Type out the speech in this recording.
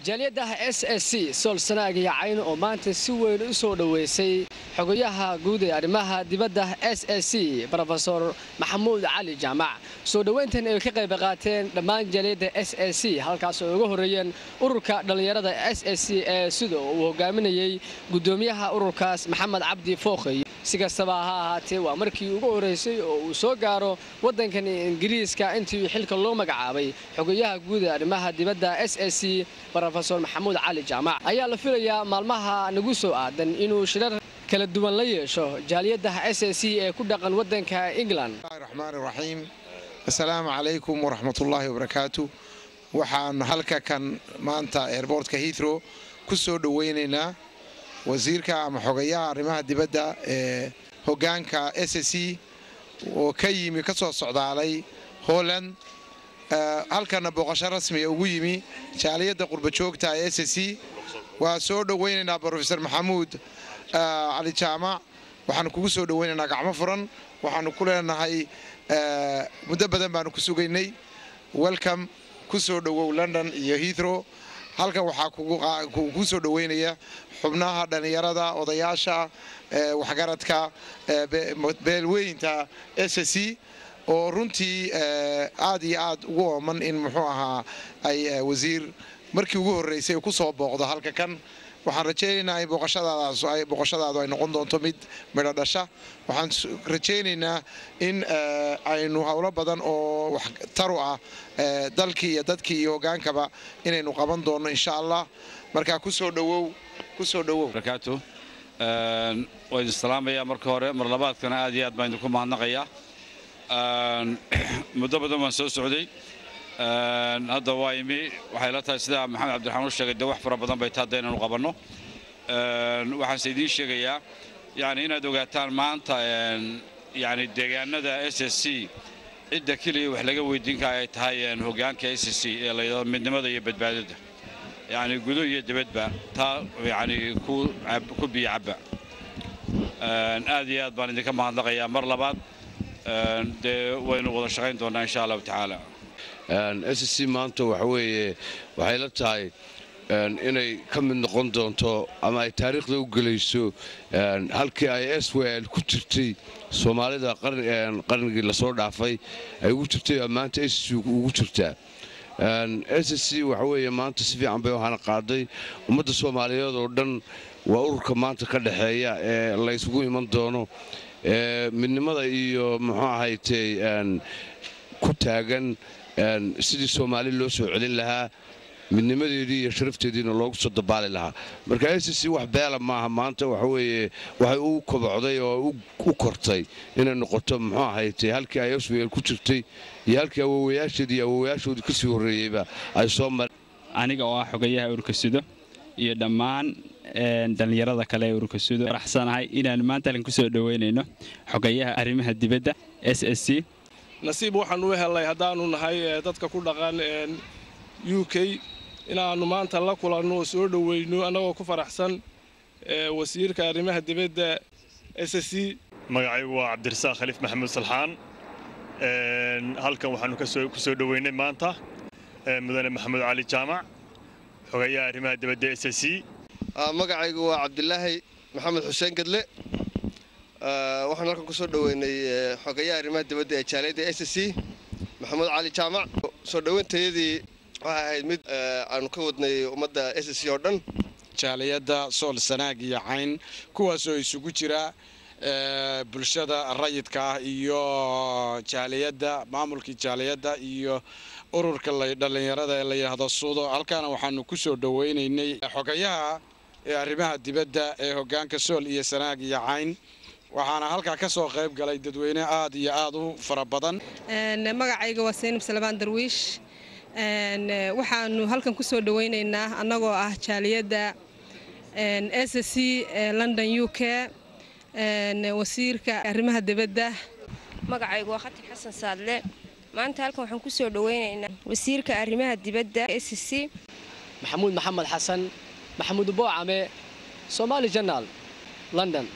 jaaliyadaha SSC Sool Sanaag iyo Cayn oo maanta si weyn u soo dhaweysay xogayaha guud ee arrimaha dibadda SSC Professor Maxamuud Cali Jaamac soo dhaweyntan ay ka qayb qaateen dhammaan jaaliyada SSC halkaas oo ugu horeeyeen ururka dhalinyarada SSC ee sida uu hogaaminayay gudoomiyaha ururkaas Maxamed Cabdi Fooqay si kastaba ha ahaatee waa markii ugu horeysay oo uu soo gaaro wadankan Ingiriiska intii xilka loo magacaabay xogayaha guud ee arrimaha dibadda SSC Professor Maxamuud Cali Jaamac ayaa la filayaa maalmaha nagu soo aadan inuu shirar kala duwan la yeesho jaaliyadaha SSC ee ku dhaqan wadanka England. Bismillahir Rahmaanir Rahiim. Assalaamu alaykum wa rahmatullahi wa barakaatuh. Waxaan halka kan maanta airportka Heathrow ku soo dhaweynaynaa wasiirka ama xogayaha arrimaha dibadda ee hoggaanka SSC oo ka yimi ka soo socdaalay Holland halkana booqasho rasmi ah ugu yimi jaaliyada qurba joogta ee SSC waa soo dhaweynaynaa Professor Maxamuud Cali Jaamac waxaan kugu soo dhaweynaynaa gacmo furan waxaan ku leenahay muddo badan baan ku sugaynay welcome ku soo dhawow London iyo Heathrow halka waxaa kugu soo dhaweynaya xubnaha dhalinyarada odayaasha waxgaradka beelweynta SSC oo runtii aad iyo aad ugu ooman in muxuu ahaa ay wasiir markii ugu horeysay ku soo booqdo halka kan waxaan rajaynaynaa in booqashadaadu ay noqon doonto mid midho dhasha waxaan rajaynaynaa in aynu hawlo badan oo wax taru ah dalkii iyo dadkii iyo hogaankaba inaynu qaban doono insha Allah marka ku soo dhawow barakaatu waan salaamaya marka hore mar labaadkana aad iyo aad baan ku mahadnaqayaa muddo badan waan soo socday hadda waa imi waxay la tahay sida Maxamed Cabdiraxmaan sheegay wax fara badan bay tahay inaan qabanno waxaan sidii sheegayaa yani inaad ogaataan maanta yani deegaanada SSC cidda kaliya wax laga weydiin kara ay tahay hoggaanka SSC ee la yiraahdo midnimada iyo badbaadada yani gudo iyo dibadba taa yani ku biyacba aad iyo aad baan idinka mahadnaqayaa mar labaad waynu wada shaqayn doonaa insha Allah taala SSC maanta waxay la tahay inay ka mid noqon doonto ama ay taariikhda u galayso halkii ay SWL ku jirtay Soomaalida qarnigii la soo dhaafay ay ugu jirtay maanta SSC ugu jirtaa SSC maanta si fiican bay waxaan qaaday ummadda Soomaaliyeed oo dhan waa ururka maanta ka dhaxeeya ee la isugu iman doono midnimada iyo muxuu ahaaytay ku taagan sidii Soomaali loo soo celin lahaa midnimadeedii iyo sharafteediina loogu soo dabaali lahaa marka SSC wax beela maaha maanta waxay u kobocday oo u kortay inay noqoto muxuu ahaaytay halkii ay SWL ku jirtay iyo halkii awoowayaashoodii ka sii horeeyayba ay soo mareen aniga oo ah xogayaha ururka Suudo iyo dhammaan dhalinyarada kale ee ururka Suudo raxsanahay inaan maanta ku soo dhaweynayno xogayaha arrimaha dibadda SSC nasiib waxaan u helay hadaanu nahay dadka ku dhaqan UK inaanu maanta la kulanno soo dhaweyno anagoo ku faraxsan wasiirka arrimaha dibadda SSC magacaygu waa Cabdirasaaq Khaliif Maxamuud Salxaan halkan waxaanu ku soo dhaweynay maanta mudane Maxamuud Cali Jaamac xogayaha arrimaha dibadda SSC magacaygu waa Cabdilaahi Maxamed Xuseen Gadle waxaan halkan ku soo dhaweynay xogayaha arrimaha dibadda ee jaaliyada SSC Maxamuud Cali Jaamac soo dhaweynteedii waxay ahayd mid aanu ka wadnay ummadda SSC oo dhan jaaliyada Sool Sanaag iyo Cayn kuwaas oo isugu jira bulshada rayidka ah iyo jaaliyada maamulkii jaaliyada iyo ururka dhalinyarada ee la yiraahdo Suudo halkaana waxaanu ku soo dhaweynaynay xogayaha arrimaha dibadda ee hoggaanka Sool iyo Sanaag iyo Cayn waxaana halka ka soo qayb galay dadweyne aad iyo aad u fara badan magacayga waa Seenib Salmaan Darwiish waxaanu halkan ku soo dhaweynaynaa anagoo ah jaaliyada SSC London UK wasiirka arrimaha dibadda magacaygu waa Khatar Xasan Saadle maanta halkan waxaan ku soo dhaweynaynaa wasiirka arrimaha dibadda SSC Maxamuud Maxamed Xasan Maxamuud Boocame Somali Journal London